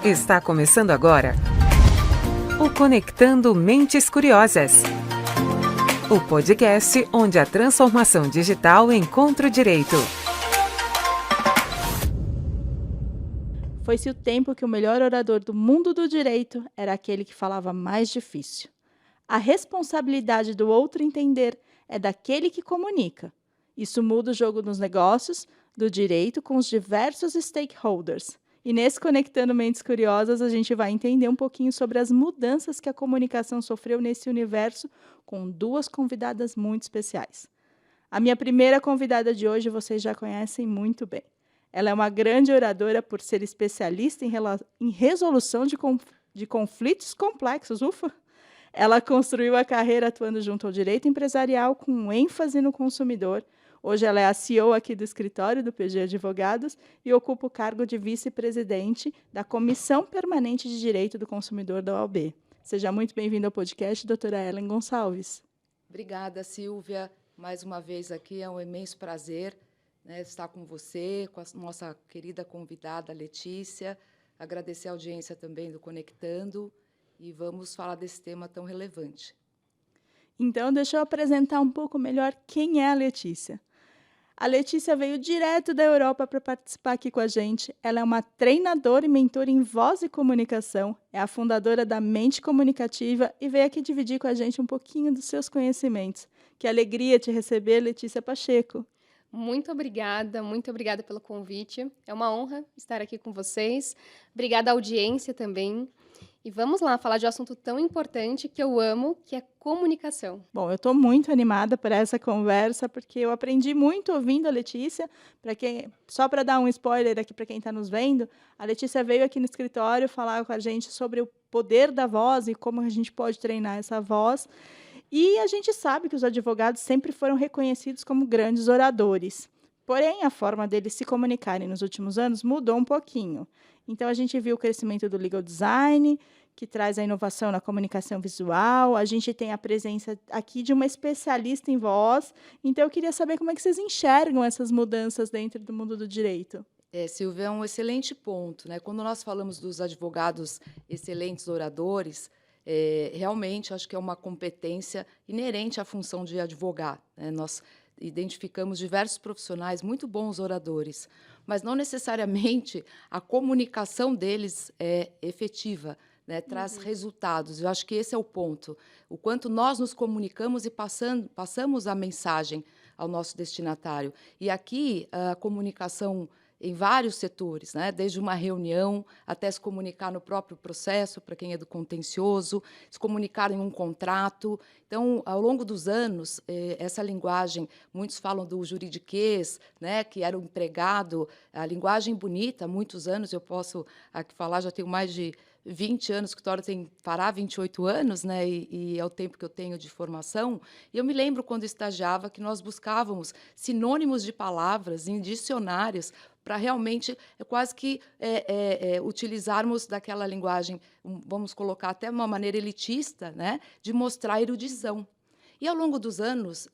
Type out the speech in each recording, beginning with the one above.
Está começando agora o Conectando Mentes Curiosas. O podcast onde a transformação digital encontra o direito. Foi-se o tempo que o melhor orador do mundo do direito era aquele que falava mais difícil. A responsabilidade do outro entender é daquele que comunica. Isso muda o jogo dos negócios, do direito com os diversos stakeholders. E nesse Conectando Mentes Curiosas, a gente vai entender um pouquinho sobre as mudanças que a comunicação sofreu nesse universo com duas convidadas muito especiais. A minha primeira convidada de hoje vocês já conhecem muito bem. Ela é uma grande oradora por ser especialista em resolução de conflitos complexos. Ufa! Ela construiu a carreira atuando junto ao direito empresarial com ênfase no consumidor. Hoje ela é a CEO aqui do escritório do PG Advogados e ocupa o cargo de vice-presidente da Comissão Permanente de Direito do Consumidor da OAB. Seja muito bem-vinda ao podcast, doutora Ellen Gonçalves. Obrigada, Silvia. Mais uma vez aqui, é um imenso prazer, né, estar com você, com a nossa querida convidada, Letícia. Agradecer a audiência também do Conectando e vamos falar desse tema tão relevante. Então, deixa eu apresentar um pouco melhor quem é a Letícia. A Letícia veio direto da Europa para participar aqui com a gente. Ela é uma treinadora e mentora em voz e comunicação, é a fundadora da Mente Comunicativa e veio aqui dividir com a gente um pouquinho dos seus conhecimentos. Que alegria te receber, Letícia Pacheco. Muito obrigada pelo convite. É uma honra estar aqui com vocês. Obrigada à audiência também. E vamos lá, falar de um assunto tão importante que eu amo, que é comunicação. Bom, eu estou muito animada por essa conversa, porque eu aprendi muito ouvindo a Letícia. Só para dar um spoiler aqui para quem está nos vendo, a Letícia veio aqui no escritório falar com a gente sobre o poder da voz e como a gente pode treinar essa voz. E a gente sabe que os advogados sempre foram reconhecidos como grandes oradores. Porém, a forma deles se comunicarem nos últimos anos mudou um pouquinho. Então, a gente viu o crescimento do legal design, que traz a inovação na comunicação visual. A gente tem a presença aqui de uma especialista em voz. Então, eu queria saber como é que vocês enxergam essas mudanças dentro do mundo do direito. Silvia, é um excelente ponto, né? Quando nós falamos dos advogados excelentes oradores, realmente acho que é uma competência inerente à função de advogar, né? Nós identificamos diversos profissionais muito bons oradores, mas não necessariamente a comunicação deles é efetiva, né? Traz resultados. Eu acho que esse é o ponto. O quanto nós nos comunicamos e passamos a mensagem ao nosso destinatário. E aqui a comunicação em vários setores, né? Desde uma reunião até se comunicar no próprio processo, para quem é do contencioso, se comunicar em um contrato. Então, ao longo dos anos, essa linguagem, muitos falam do juridiquês, né? Que era o empregado, a linguagem bonita, há muitos anos, eu posso aqui falar, já tenho mais de 20 anos, o escritório fará 28 anos, né, e é o tempo que eu tenho de formação, e eu me lembro quando estagiava que nós buscávamos sinônimos de palavras em dicionários para realmente quase que utilizarmos daquela linguagem, vamos colocar até uma maneira elitista, né, de mostrar erudição. E, ao longo dos anos,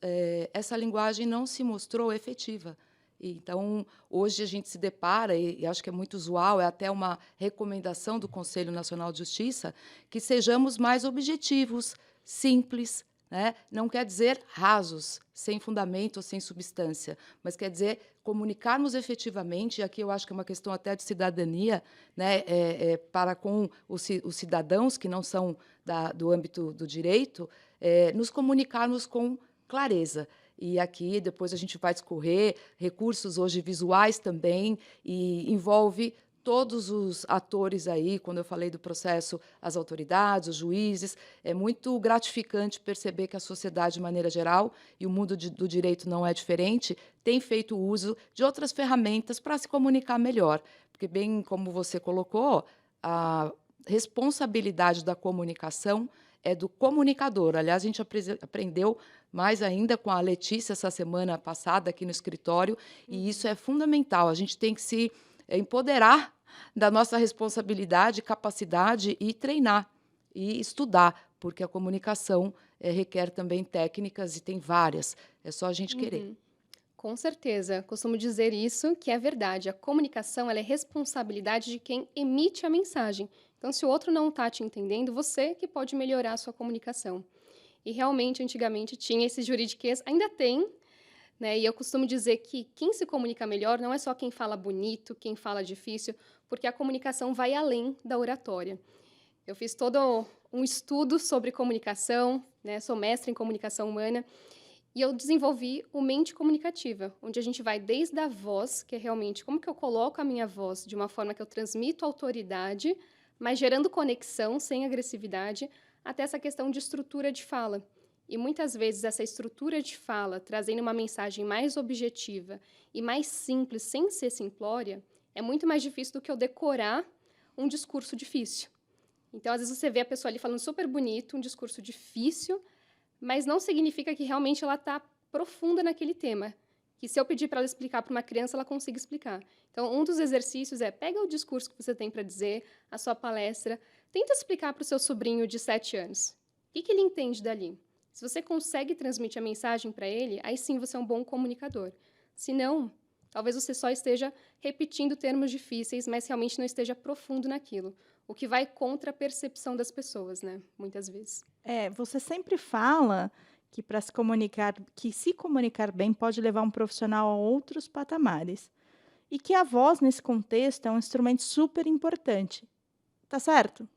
essa linguagem não se mostrou efetiva. Então, hoje a gente se depara, e acho que é muito usual, é até uma recomendação do Conselho Nacional de Justiça, que sejamos mais objetivos, simples, né? Não quer dizer rasos, sem fundamento ou sem substância, mas quer dizer comunicarmos efetivamente, e aqui eu acho que é uma questão até de cidadania, né? Para com os cidadãos que não são do âmbito do direito, nos comunicarmos com clareza. E aqui, depois a gente vai discorrer recursos hoje visuais também, e envolve todos os atores aí, quando eu falei do processo, as autoridades, os juízes. É muito gratificante perceber que a sociedade, de maneira geral, e o mundo do direito não é diferente, tem feito uso de outras ferramentas para se comunicar melhor. Porque, bem como você colocou, a responsabilidade da comunicação é do comunicador. Aliás, a gente aprendeu mais ainda com a Letícia essa semana passada aqui no escritório, e isso é fundamental. A gente tem que se empoderar da nossa responsabilidade, capacidade e treinar e estudar, porque a comunicação requer também técnicas e tem várias. É só a gente querer. Com certeza, costumo dizer isso, que é verdade. A comunicação, ela é responsabilidade de quem emite a mensagem. Então, se o outro não está te entendendo, você que pode melhorar a sua comunicação. E realmente, antigamente, tinha esse juridiquês, ainda tem, né? E eu costumo dizer que quem se comunica melhor não é só quem fala bonito, quem fala difícil, porque a comunicação vai além da oratória. Eu fiz todo um estudo sobre comunicação, né? Sou mestre em comunicação humana, e eu desenvolvi o Mente Comunicativa, onde a gente vai desde a voz, que é realmente como que eu coloco a minha voz de uma forma que eu transmito autoridade, mas gerando conexão, sem agressividade, até essa questão de estrutura de fala. E muitas vezes essa estrutura de fala, trazendo uma mensagem mais objetiva e mais simples, sem ser simplória, é muito mais difícil do que eu decorar um discurso difícil. Então, às vezes você vê a pessoa ali falando super bonito, um discurso difícil, mas não significa que realmente ela está profunda naquele tema. Que se eu pedir para ela explicar para uma criança, ela consiga explicar. Então, um dos exercícios é, pega o discurso que você tem para dizer, a sua palestra, tenta explicar para o seu sobrinho de 7 anos. O que ele entende dali? Se você consegue transmitir a mensagem para ele, aí sim você é um bom comunicador. Se não, talvez você só esteja repetindo termos difíceis, mas realmente não esteja profundo naquilo. O que vai contra a percepção das pessoas, né? Muitas vezes. Você sempre fala que para se comunicar, que se comunicar bem pode levar um profissional a outros patamares. E que a voz, nesse contexto, é um instrumento super importante. Tá certo?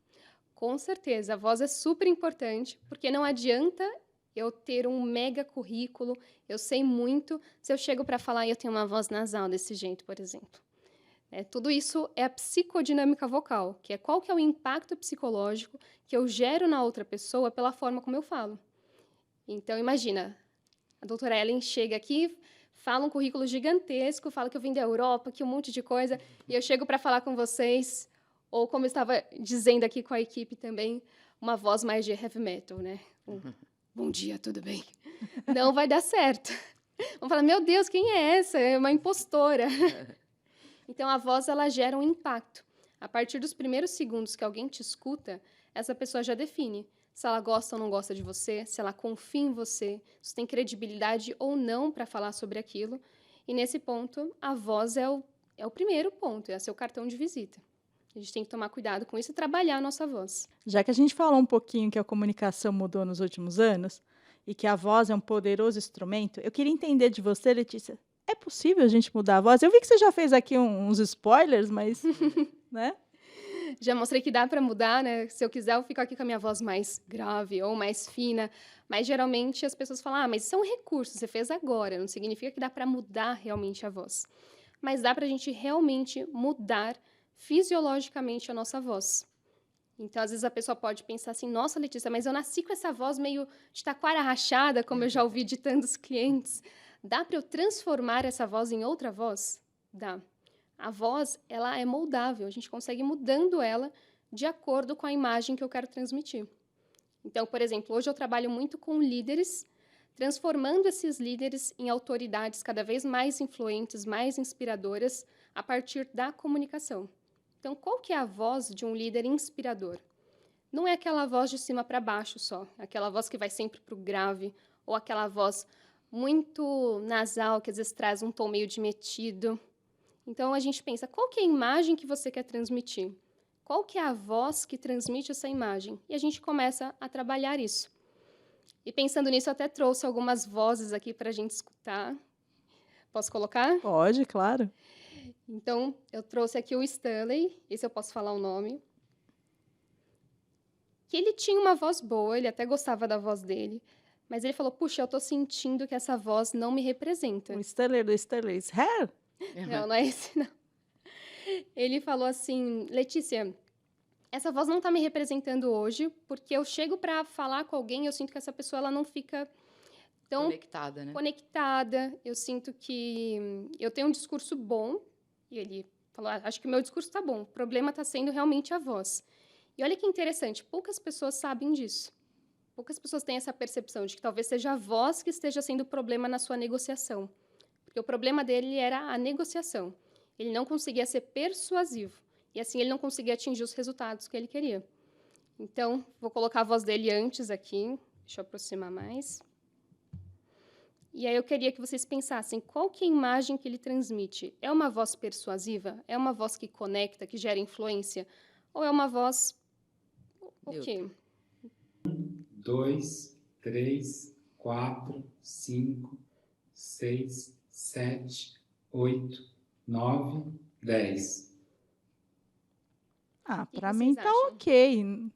Com certeza, a voz é super importante, porque não adianta eu ter um mega currículo, eu sei muito, se eu chego para falar e eu tenho uma voz nasal desse jeito, por exemplo. Tudo isso é a psicodinâmica vocal, que é qual que é o impacto psicológico que eu gero na outra pessoa pela forma como eu falo. Então, imagina, a doutora Ellen chega aqui, fala um currículo gigantesco, fala que eu vim da Europa, que um monte de coisa, e eu chego para falar com vocês, ou como eu estava dizendo aqui com a equipe também, uma voz mais de heavy metal, né? Bom dia, tudo bem? Não vai dar certo. Vão falar, meu Deus, quem é essa? É uma impostora. Então, a voz, ela gera um impacto. A partir dos primeiros segundos que alguém te escuta, essa pessoa já define se ela gosta ou não gosta de você, se ela confia em você, se tem credibilidade ou não para falar sobre aquilo. E, nesse ponto, a voz é o primeiro ponto, é seu cartão de visita. A gente tem que tomar cuidado com isso e trabalhar a nossa voz. Já que a gente falou um pouquinho que a comunicação mudou nos últimos anos e que a voz é um poderoso instrumento, eu queria entender de você, Letícia, é possível a gente mudar a voz? Eu vi que você já fez aqui uns spoilers, mas, né? Já mostrei que dá para mudar, né? Se eu quiser, eu fico aqui com a minha voz mais grave ou mais fina. Mas, geralmente, as pessoas falam, mas isso é um recurso, você fez agora. Não significa que dá para mudar realmente a voz. Mas dá para a gente realmente mudar fisiologicamente a nossa voz. Então, às vezes, a pessoa pode pensar assim, nossa, Letícia, mas eu nasci com essa voz meio de taquara rachada, como eu já ouvi de tantos clientes. Dá para eu transformar essa voz em outra voz? Dá. A voz, ela é moldável, a gente consegue ir mudando ela de acordo com a imagem que eu quero transmitir. Então, por exemplo, hoje eu trabalho muito com líderes, transformando esses líderes em autoridades cada vez mais influentes, mais inspiradoras, a partir da comunicação. Então, qual que é a voz de um líder inspirador? Não é aquela voz de cima para baixo só, aquela voz que vai sempre para o grave, ou aquela voz muito nasal, que às vezes traz um tom meio de metido. Então, a gente pensa, qual que é a imagem que você quer transmitir? Qual que é a voz que transmite essa imagem? E a gente começa a trabalhar isso. E pensando nisso, eu até trouxe algumas vozes aqui para a gente escutar. Posso colocar? Pode, claro. Então, eu trouxe aqui o Stanley, esse eu posso falar o nome. Que ele tinha uma voz boa, ele até gostava da voz dele, mas ele falou, puxa, eu estou sentindo que essa voz não me representa. O Stanley do Stanley's Hair? Não é esse, não. Ele falou assim, Letícia, essa voz não está me representando hoje, porque eu chego para falar com alguém e eu sinto que essa pessoa ela não fica tão Conectada, né? conectada. Eu sinto que eu tenho um discurso bom. E ele falou, acho que o meu discurso está bom. O problema está sendo realmente a voz. E olha que interessante, poucas pessoas sabem disso. Poucas pessoas têm essa percepção de que talvez seja a voz que esteja sendo o problema na sua negociação. Porque o problema dele era a negociação. Ele não conseguia ser persuasivo. E assim ele não conseguia atingir os resultados que ele queria. Então, vou colocar a voz dele antes aqui. Deixa eu aproximar mais. E aí eu queria que vocês pensassem qual que é a imagem que ele transmite. É uma voz persuasiva? É uma voz que conecta, que gera influência? Ou é uma voz... O quê? 2, 3, 4, 5, 6, 7, 8, 9, 10. Ah, que para vocês mim tá acham? ok.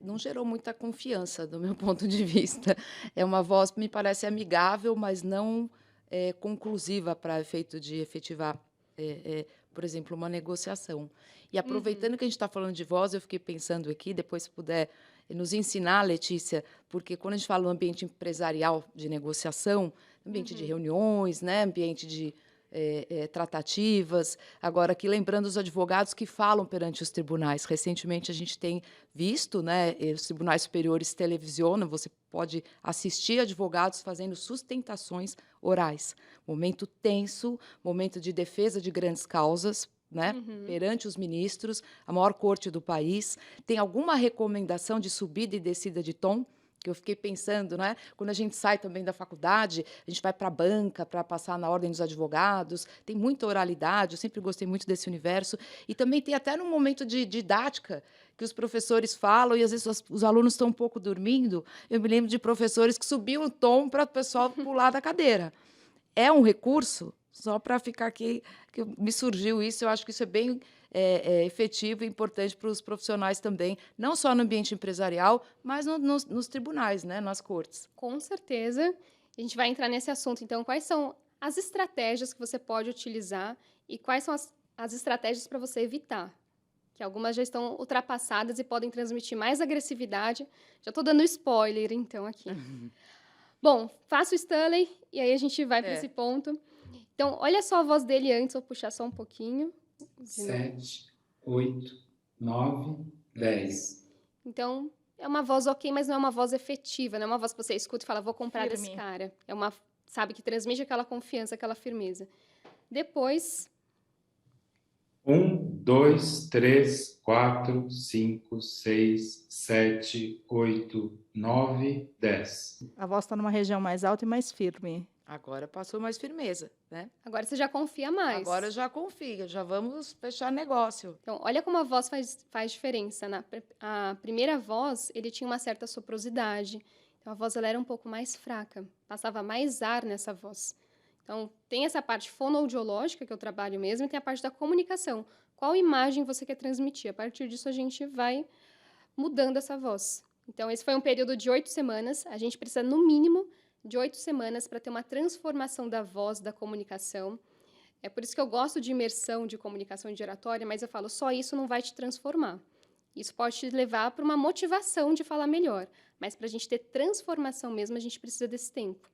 Não gerou muita confiança, do meu ponto de vista. É uma voz, me parece amigável, mas não conclusiva para efeito de efetivar, por exemplo, uma negociação. E aproveitando que a gente está falando de voz, eu fiquei pensando aqui, depois se puder nos ensinar, Letícia, porque quando a gente fala no ambiente empresarial de negociação, ambiente de reuniões, né, ambiente de tratativas. Agora, aqui lembrando os advogados que falam perante os tribunais. Recentemente, a gente tem visto, né, os tribunais superiores televisionam, você pode assistir advogados fazendo sustentações orais. Momento tenso, momento de defesa de grandes causas, né, perante os ministros, a maior corte do país. Tem alguma recomendação de subida e descida de tom? Que eu fiquei pensando, né? Quando a gente sai também da faculdade, a gente vai para a banca para passar na ordem dos advogados, tem muita oralidade, eu sempre gostei muito desse universo, e também tem até num momento de didática, que os professores falam, e às vezes os alunos estão um pouco dormindo, eu me lembro de professores que subiam o tom para o pessoal pular da cadeira. É um recurso, só para ficar aqui, que me surgiu isso, eu acho que isso é bem efetivo e importante para os profissionais também, não só no ambiente empresarial, mas nos tribunais, né, nas cortes. Com certeza. A gente vai entrar nesse assunto. Então, quais são as estratégias que você pode utilizar e quais são as estratégias para você evitar? Que algumas já estão ultrapassadas e podem transmitir mais agressividade. Já estou dando spoiler, então, aqui. Bom, faço o Stanley e aí a gente vai para esse ponto. Então, olha só a voz dele antes, vou puxar só um pouquinho. 7, 8, 9, 10. Então, é uma voz ok, mas não é uma voz efetiva, não é uma voz que você escuta e fala, vou comprar Firme. desse cara. É uma, sabe, que transmite aquela confiança, aquela firmeza. Depois, 1, 2, 3, 4, 5, 6, 7, 8, 9, 10. A voz está numa região mais alta e mais firme. Agora passou mais firmeza, né? agora você já confia mais. Agora já confia, já vamos fechar negócio. Então, olha como a voz faz diferença. A primeira voz, ele tinha uma certa soprosidade. Então, a voz ela era um pouco mais fraca. Passava mais ar nessa voz. Então, tem essa parte fonoaudiológica, que eu trabalho mesmo, e tem a parte da comunicação. Qual imagem você quer transmitir? A partir disso, a gente vai mudando essa voz. Então, esse foi um período de 8 semanas. A gente precisa, no mínimo, de 8 semanas para ter uma transformação da voz, da comunicação. É por isso que eu gosto de imersão de comunicação e de oratória, mas eu falo, só isso não vai te transformar. Isso pode te levar para uma motivação de falar melhor, mas para a gente ter transformação mesmo, a gente precisa desse tempo.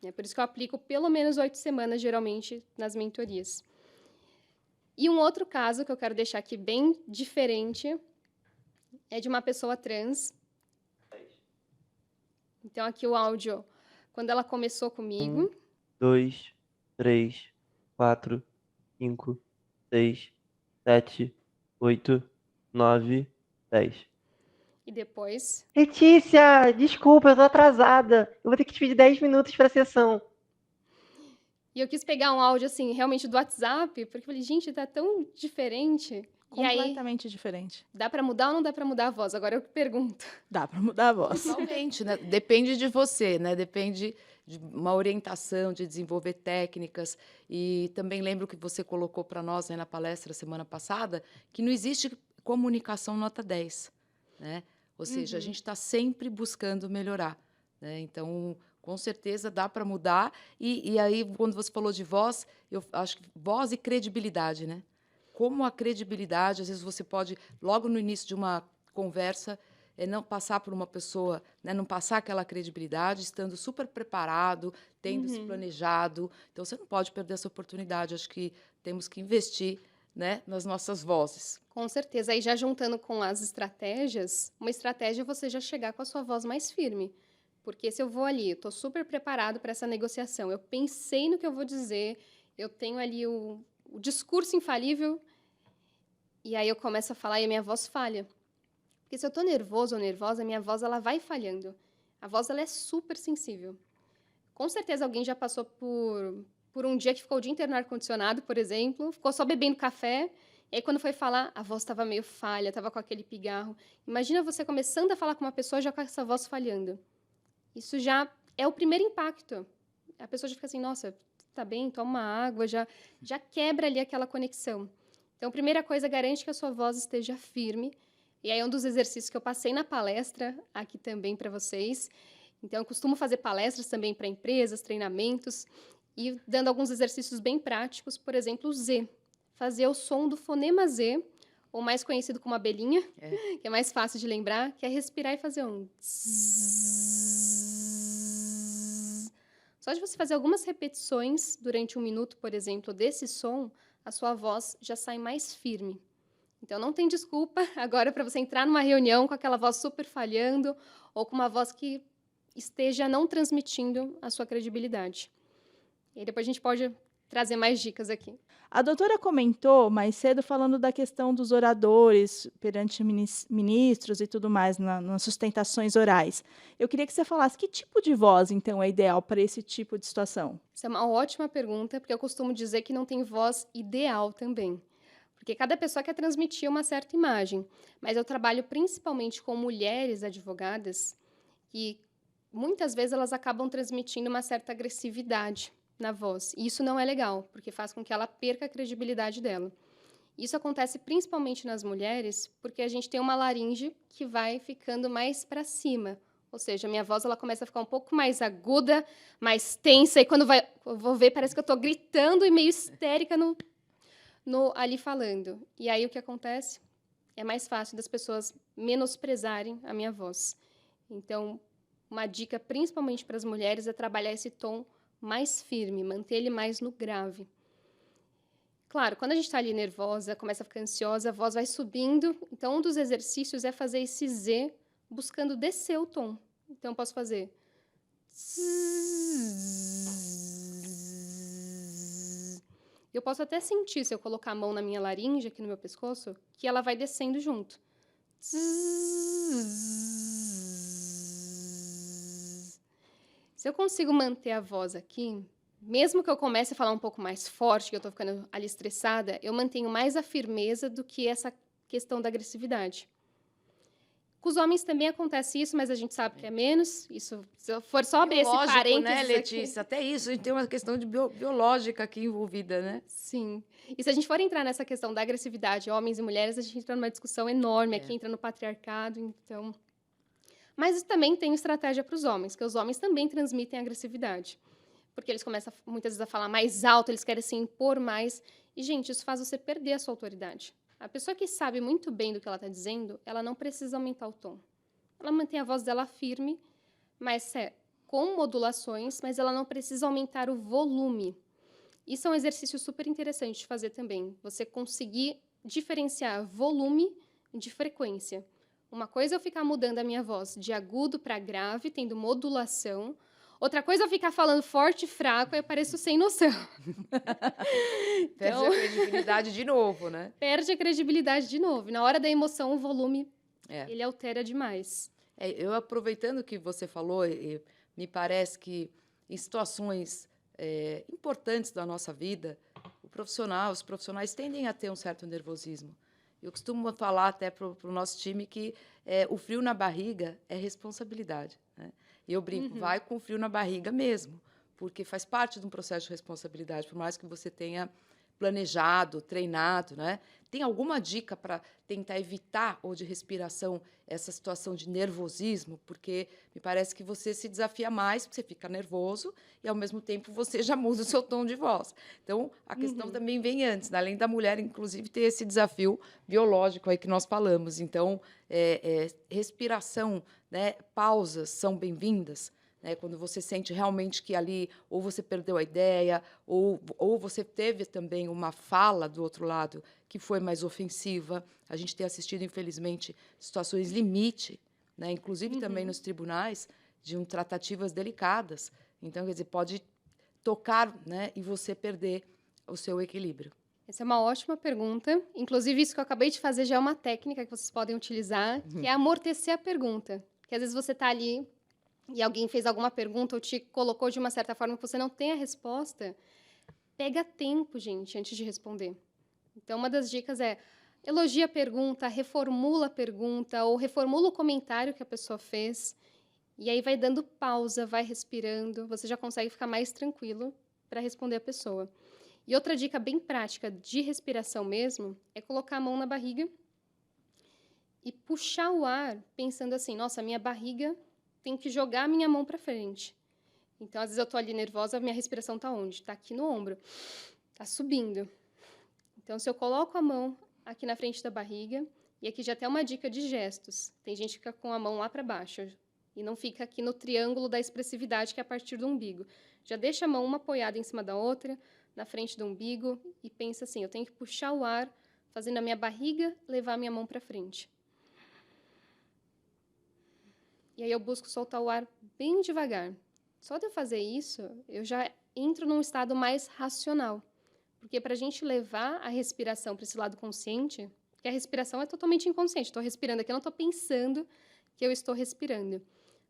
É por isso que eu aplico pelo menos 8 semanas, geralmente, nas mentorias. E um outro caso que eu quero deixar aqui bem diferente é de uma pessoa trans. Então, aqui o áudio, quando ela começou comigo... 1, 2, 3, 4, 5, 6, 7, 8, 9, 10. E depois... Letícia, desculpa, eu tô atrasada. Eu vou ter que te pedir 10 minutos pra sessão. E eu quis pegar um áudio, assim, realmente do WhatsApp, porque eu falei, gente, tá tão diferente. E aí, Completamente diferente. dá pra mudar ou não dá pra mudar a voz? Agora eu pergunto. Dá para mudar a voz. Totalmente, né? Depende de você, né? Depende de uma orientação, de desenvolver técnicas. E também lembro que você colocou para nós, né, na palestra semana passada, que não existe comunicação nota 10, né? Ou seja, a gente está sempre buscando melhorar, né? Então, com certeza dá para mudar. E aí, quando você falou de voz, eu acho que voz e credibilidade, né? Como a credibilidade, às vezes você pode, logo no início de uma conversa, não passar por uma pessoa, né, não passar aquela credibilidade, estando super preparado, tendo se planejado. Então, você não pode perder essa oportunidade. Acho que temos que investir, né, nas nossas vozes. Com certeza. Aí já juntando com as estratégias, uma estratégia é você já chegar com a sua voz mais firme. Porque se eu vou ali, eu estou super preparado para essa negociação, eu pensei no que eu vou dizer, eu tenho ali o discurso infalível, e aí eu começo a falar e a minha voz falha. Porque se eu estou nervoso ou nervosa, a minha voz ela vai falhando. A voz ela é super sensível. Com certeza alguém já passou por um dia que ficou o dia inteiro no ar-condicionado, por exemplo, ficou só bebendo café, e aí quando foi falar, a voz estava meio falha, estava com aquele pigarro. Imagina você começando a falar com uma pessoa já com essa voz falhando. Isso já é o primeiro impacto. A pessoa já fica assim, nossa, tá bem, toma uma água, já quebra ali aquela conexão. Então, primeira coisa, garante que a sua voz esteja firme. E aí, um dos exercícios que eu passei na palestra, aqui também para vocês. Então, eu costumo fazer palestras também para empresas, treinamentos, e dando alguns exercícios bem práticos, por exemplo, o Z. Fazer o som do fonema Z, ou mais conhecido como abelhinha, que é mais fácil de lembrar, que é respirar e fazer um zzz. Só de você fazer algumas repetições durante 1 minuto, por exemplo, desse som, a sua voz já sai mais firme. Então, não tem desculpa agora para você entrar numa reunião com aquela voz super falhando ou com uma voz que esteja não transmitindo a sua credibilidade. E aí depois a gente pode trazer mais dicas aqui. A doutora comentou mais cedo falando da questão dos oradores perante ministros e tudo mais nas sustentações orais. Eu queria que você falasse que tipo de voz, então, é ideal para esse tipo de situação? Essa é uma ótima pergunta, porque eu costumo dizer que não tem voz ideal também. Porque cada pessoa quer transmitir uma certa imagem. Mas eu trabalho principalmente com mulheres advogadas e muitas vezes elas acabam transmitindo uma certa agressividade na voz. E isso não é legal, porque faz com que ela perca a credibilidade dela. Isso acontece principalmente nas mulheres, porque a gente tem uma laringe que vai ficando mais para cima. Ou seja, a minha voz ela começa a ficar um pouco mais aguda, mais tensa, e quando eu vou ver, parece que eu estou gritando e meio histérica ali falando. E aí o que acontece? É mais fácil das pessoas menosprezarem a minha voz. Então, uma dica principalmente para as mulheres é trabalhar esse tom mais firme, manter ele mais no grave. Claro, quando a gente está ali nervosa, começa a ficar ansiosa, a voz vai subindo. Então, um dos exercícios é fazer esse Z buscando descer o tom. Então, eu posso fazer... Eu posso até sentir, se eu colocar a mão na minha laringe, aqui no meu pescoço, que ela vai descendo junto. Se eu consigo manter a voz aqui, mesmo que eu comece a falar um pouco mais forte, que eu estou ficando ali estressada, eu mantenho mais a firmeza do que essa questão da agressividade. Com os homens também acontece isso, mas a gente sabe que é menos. Isso, se eu for só abrir esse parênteses, né, Letícia? aqui. Até isso, a gente tem uma questão de biológica aqui envolvida, né? Sim. E se a gente for entrar nessa questão da agressividade, homens e mulheres, a gente entra numa discussão enorme aqui, entra no patriarcado, então... Mas também tem estratégia para os homens, que os homens também transmitem agressividade. Porque eles começam, muitas vezes, a falar mais alto, eles querem se impor mais. E, gente, isso faz você perder a sua autoridade. A pessoa que sabe muito bem do que ela está dizendo, ela não precisa aumentar o tom. Ela mantém a voz dela firme, mas com modulações, mas ela não precisa aumentar o volume. Isso é um exercício super interessante de fazer também. Você conseguir diferenciar volume de frequência. Uma coisa é eu ficar mudando a minha voz de agudo para grave, tendo modulação. Outra coisa é eu ficar falando forte e fraco, aí eu pareço sem noção. Perde a credibilidade de novo, né? Perde a credibilidade de novo. Na hora da emoção, o volume, ele altera demais. Eu, aproveitando que você falou, me parece que em situações importantes da nossa vida, os profissionais tendem a ter um certo nervosismo. Eu costumo falar até para o nosso time que o frio na barriga é responsabilidade, né? E eu brinco, vai com frio na barriga mesmo, porque faz parte de um processo de responsabilidade, por mais que você tenha planejado, treinado, né? Tem alguma dica para tentar evitar, ou de respiração, essa situação de nervosismo? Porque me parece que você se desafia mais, porque você fica nervoso e, ao mesmo tempo, você já muda o seu tom de voz. Então, a questão também vem antes, né? Além da mulher, inclusive, ter esse desafio biológico aí que nós falamos. Então, respiração, né? Pausas são bem-vindas. Quando você sente realmente que ali ou você perdeu a ideia ou você teve também uma fala do outro lado que foi mais ofensiva. A gente tem assistido, infelizmente, situações limite, né? Inclusive também nos tribunais, de tratativas delicadas. Então, quer dizer, pode tocar, né, e você perder o seu equilíbrio. Essa é uma ótima pergunta. Inclusive, isso que eu acabei de fazer já é uma técnica que vocês podem utilizar, que é amortecer a pergunta. Que às vezes você está ali e alguém fez alguma pergunta ou te colocou de uma certa forma que você não tem a resposta, pega tempo, gente, antes de responder. Então, uma das dicas é elogia a pergunta, reformula a pergunta ou reformula o comentário que a pessoa fez. E aí vai dando pausa, vai respirando, você já consegue ficar mais tranquilo para responder a pessoa. E outra dica bem prática de respiração mesmo é colocar a mão na barriga e puxar o ar pensando assim, nossa, minha barriga tem que jogar a minha mão para frente. Então, às vezes eu tô ali nervosa, minha respiração tá onde? Tá aqui no ombro, tá subindo. Então, se eu coloco a mão aqui na frente da barriga, e aqui já tem uma dica de gestos. Tem gente que fica com a mão lá para baixo e não fica aqui no triângulo da expressividade, que é a partir do umbigo. Já deixa a mão uma apoiada em cima da outra, na frente do umbigo, e pensa assim, eu tenho que puxar o ar, fazendo a minha barriga levar a minha mão para frente. E aí eu busco soltar o ar bem devagar. Só de eu fazer isso, eu já entro num estado mais racional. Porque para a gente levar a respiração para esse lado consciente, porque a respiração é totalmente inconsciente, estou respirando aqui, eu não estou pensando que eu estou respirando.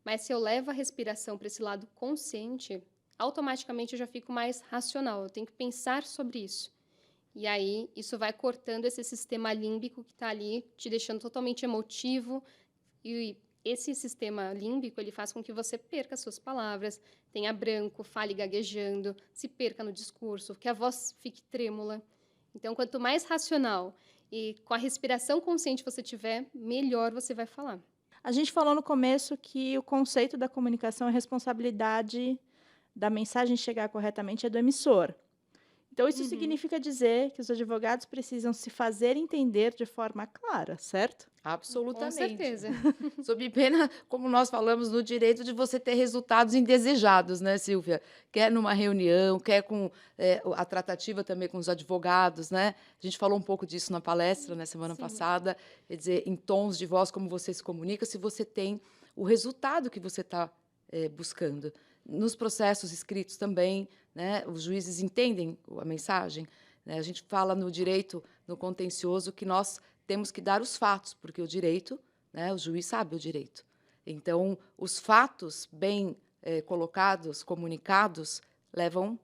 Mas se eu levo a respiração para esse lado consciente, automaticamente eu já fico mais racional, eu tenho que pensar sobre isso. E aí, isso vai cortando esse sistema límbico que está ali, te deixando totalmente emotivo. E esse sistema límbico, ele faz com que você perca as suas palavras, tenha branco, fale gaguejando, se perca no discurso, que a voz fique trêmula. Então, quanto mais racional e com a respiração consciente você tiver, melhor você vai falar. A gente falou no começo que o conceito da comunicação é responsabilidade da mensagem chegar corretamente é do emissor. Então, isso significa dizer que os advogados precisam se fazer entender de forma clara, certo? Absolutamente. Com certeza. Sob pena, como nós falamos, no direito de você ter resultados indesejados, né, Silvia? Quer numa reunião, quer com a tratativa também com os advogados, né? A gente falou um pouco disso na palestra, na semana passada, quer dizer, em tons de voz, como você se comunica, se você tem o resultado que você está buscando. Nos processos escritos também, né, os juízes entendem a mensagem, né? A gente fala no direito, no contencioso, que nós temos que dar os fatos, porque o direito, né, o juiz sabe o direito. Então, os fatos bem colocados, comunicados, levam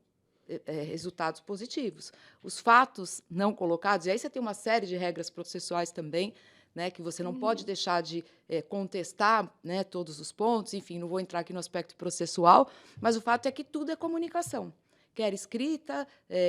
resultados positivos. Os fatos não colocados, e aí você tem uma série de regras processuais também, né, que você não pode deixar de contestar, né, todos os pontos, enfim, não vou entrar aqui no aspecto processual, mas o fato é que tudo é comunicação, quer escrita,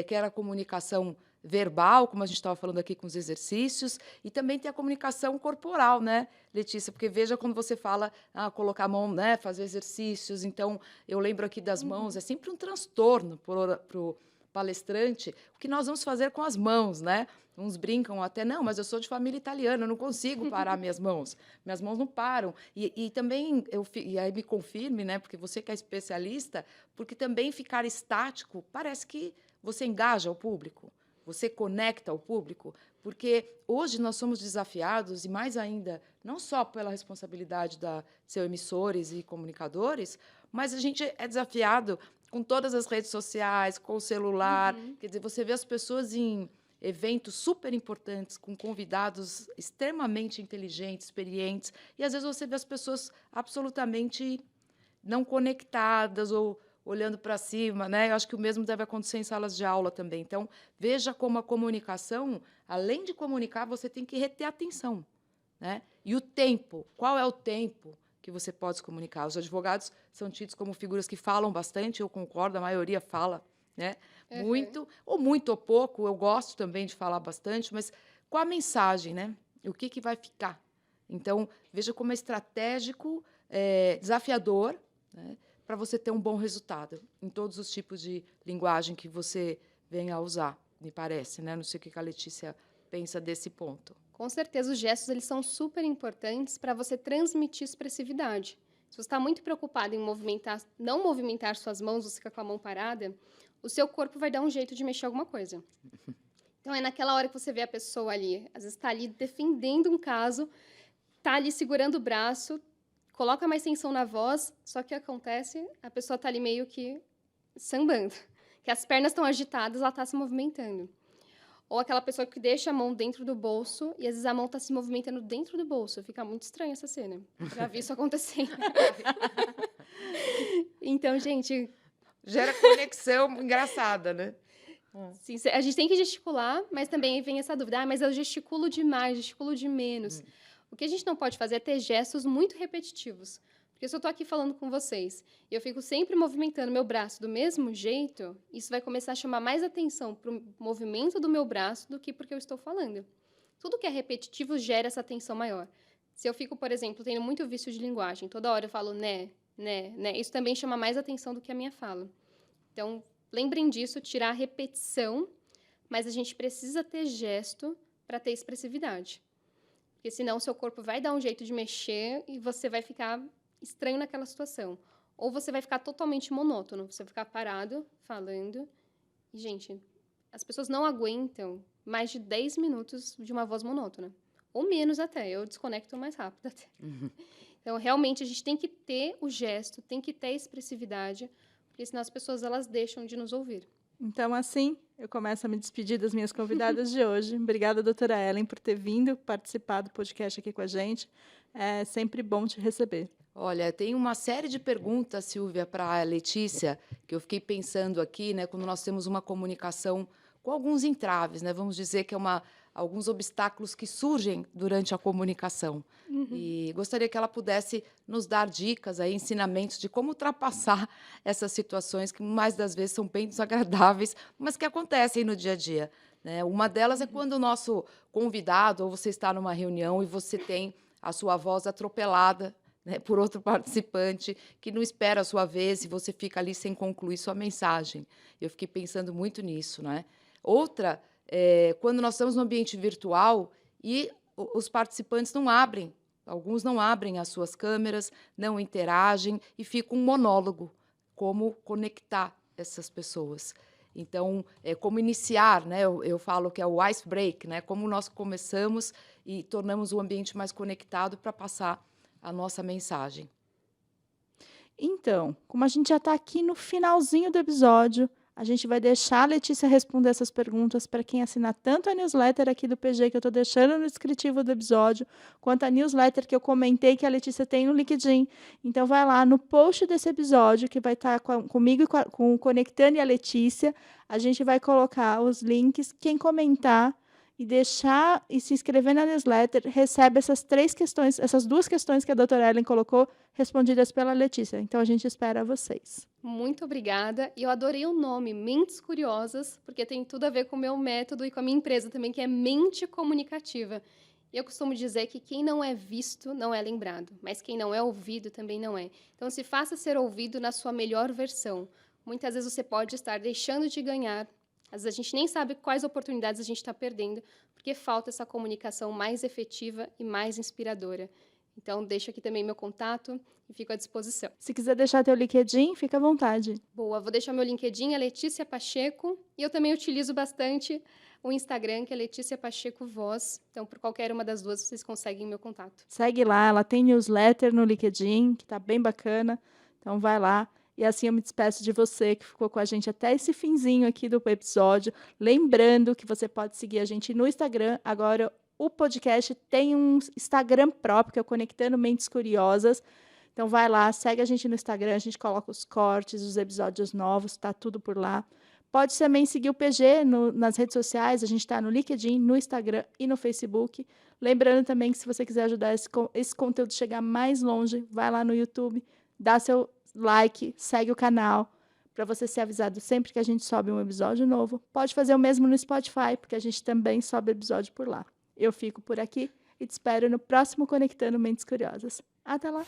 quer a comunicação verbal, como a gente estava falando aqui com os exercícios, e também tem a comunicação corporal, né, Letícia? Porque veja quando você fala, colocar a mão, né, fazer exercícios, então eu lembro aqui das mãos, é sempre um transtorno para o palestrante, o que nós vamos fazer com as mãos, né? Uns brincam até, não, mas eu sou de família italiana, eu não consigo parar minhas mãos não param. E também, e aí me confirme, né, porque você que é especialista, porque também ficar estático, parece que você engaja o público, você conecta o público, porque hoje nós somos desafiados, e mais ainda, não só pela responsabilidade de seus emissores e comunicadores, mas a gente é desafiado com todas as redes sociais, com o celular, quer dizer, você vê as pessoas em eventos super importantes, com convidados extremamente inteligentes, experientes, e às vezes você vê as pessoas absolutamente não conectadas ou olhando para cima, né? Eu acho que o mesmo deve acontecer em salas de aula também. Então, veja como a comunicação, além de comunicar, você tem que reter a atenção, né? E o tempo, qual é o tempo que você pode se comunicar? Os advogados são tidos como figuras que falam bastante, eu concordo, a maioria fala, né? Muito, ou muito ou pouco, eu gosto também de falar bastante, mas qual a mensagem, né? O que vai ficar? Então, veja como é estratégico, desafiador, né, para você ter um bom resultado em todos os tipos de linguagem que você venha a usar, me parece, né? Não sei o que a Letícia pensa desse ponto. Com certeza, os gestos eles são super importantes para você transmitir expressividade. Se você está muito preocupado em não movimentar suas mãos, você fica com a mão parada, o seu corpo vai dar um jeito de mexer alguma coisa. Então, é naquela hora que você vê a pessoa ali, às vezes está ali defendendo um caso, está ali segurando o braço, coloca mais tensão na voz, só que acontece, a pessoa está ali meio que sambando, que as pernas estão agitadas, ela está se movimentando. Ou aquela pessoa que deixa a mão dentro do bolso e às vezes a mão está se movimentando dentro do bolso. Fica muito estranha essa cena. Já vi isso acontecendo. Então, gente, Gera conexão engraçada, né? sim, a gente tem que gesticular, mas também vem essa dúvida. Mas eu gesticulo demais, gesticulo de menos. O que a gente não pode fazer é ter gestos muito repetitivos. Porque se eu estou aqui falando com vocês e eu fico sempre movimentando meu braço do mesmo jeito, isso vai começar a chamar mais atenção para o movimento do meu braço do que porque eu estou falando. Tudo que é repetitivo gera essa atenção maior. Se eu fico, por exemplo, tendo muito vício de linguagem, toda hora eu falo né, isso também chama mais atenção do que a minha fala. Então, lembrem disso, tirar a repetição, mas a gente precisa ter gesto para ter expressividade. Porque senão o seu corpo vai dar um jeito de mexer e você vai ficar estranho naquela situação. Ou você vai ficar totalmente monótono, você vai ficar parado, falando. E, gente, as pessoas não aguentam mais de 10 minutos de uma voz monótona. Ou menos até, eu desconecto mais rápido até. Então, realmente, a gente tem que ter o gesto, tem que ter a expressividade, porque senão as pessoas elas deixam de nos ouvir. Então, assim, eu começo a me despedir das minhas convidadas de hoje. Obrigada, doutora Ellen, por ter vindo participar do podcast aqui com a gente. É sempre bom te receber. Olha, tem uma série de perguntas, Silvia, para a Letícia, que eu fiquei pensando aqui, né, quando nós temos uma comunicação com alguns entraves, né, vamos dizer que é alguns obstáculos que surgem durante a comunicação. E gostaria que ela pudesse nos dar dicas, aí, ensinamentos de como ultrapassar essas situações que, mais das vezes, são bem desagradáveis, mas que acontecem no dia a dia, né? Uma delas é quando o nosso convidado, ou você está numa reunião e você tem a sua voz atropelada, né, por outro participante que não espera a sua vez e você fica ali sem concluir sua mensagem. Eu fiquei pensando muito nisso, né? Outra é quando nós estamos no ambiente virtual e os participantes não abrem, alguns não abrem as suas câmeras, não interagem e fica um monólogo, como conectar essas pessoas. Então, como iniciar, né? Eu falo que é o ice break, né? Como nós começamos e tornamos o ambiente mais conectado para passar a nossa mensagem. Então, como a gente já está aqui no finalzinho do episódio, a gente vai deixar a Letícia responder essas perguntas para quem assinar tanto a newsletter aqui do PG, que eu estou deixando no descritivo do episódio, quanto a newsletter que eu comentei que a Letícia tem no LinkedIn. Então, vai lá no post desse episódio, que vai estar comigo e com o Conectando e a Letícia. A gente vai colocar os links. Quem comentar e deixar e se inscrever na newsletter, recebe essas duas questões que a doutora Ellen colocou, respondidas pela Letícia. Então, a gente espera vocês. Muito obrigada. E eu adorei o nome, Mentes Curiosas, porque tem tudo a ver com o meu método e com a minha empresa também, que é Mente Comunicativa. E eu costumo dizer que quem não é visto não é lembrado, mas quem não é ouvido também não é. Então, se faça ser ouvido na sua melhor versão. Muitas vezes você pode estar deixando de ganhar. Às vezes a gente nem sabe quais oportunidades a gente está perdendo, porque falta essa comunicação mais efetiva e mais inspiradora. Então, deixo aqui também meu contato e fico à disposição. Se quiser deixar teu LinkedIn, fica à vontade. Boa, vou deixar meu LinkedIn, é Letícia Pacheco, e eu também utilizo bastante o Instagram, que é Letícia Pacheco Voz. Então, por qualquer uma das duas, vocês conseguem meu contato. Segue lá, ela tem newsletter no LinkedIn, que está bem bacana. Então, vai lá. E assim eu me despeço de você, que ficou com a gente até esse finzinho aqui do episódio. Lembrando que você pode seguir a gente no Instagram. Agora, o podcast tem um Instagram próprio, que é o Conectando Mentes Curiosas. Então, vai lá, segue a gente no Instagram. A gente coloca os cortes, os episódios novos, está tudo por lá. Pode também seguir o PG nas redes sociais. A gente está no LinkedIn, no Instagram e no Facebook. Lembrando também que se você quiser ajudar esse conteúdo a chegar mais longe, vai lá no YouTube, dá seu like, segue o canal, para você ser avisado sempre que a gente sobe um episódio novo. Pode fazer o mesmo no Spotify, porque a gente também sobe episódio por lá. Eu fico por aqui e te espero no próximo Conectando Mentes Curiosas. Até lá!